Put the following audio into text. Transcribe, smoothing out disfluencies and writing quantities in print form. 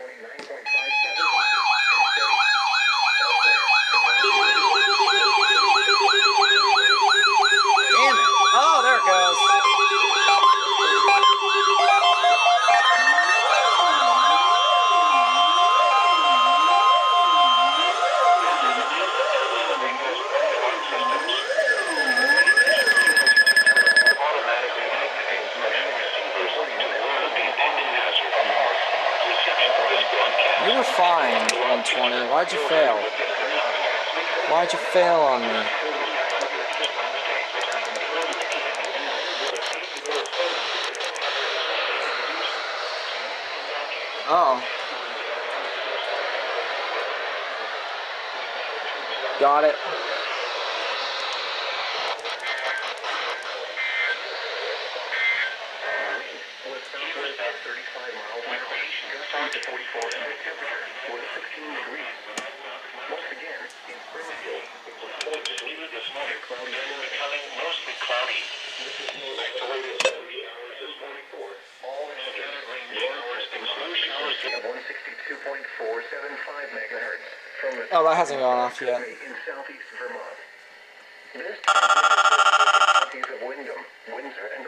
Damn it. Oh, there it goes. You were fine, 120. Why'd you fail? Why'd you fail on me? Oh. Got it. Oh, that hasn't gone off yet. In southeast Vermont. This of Wyndham, Windsor, and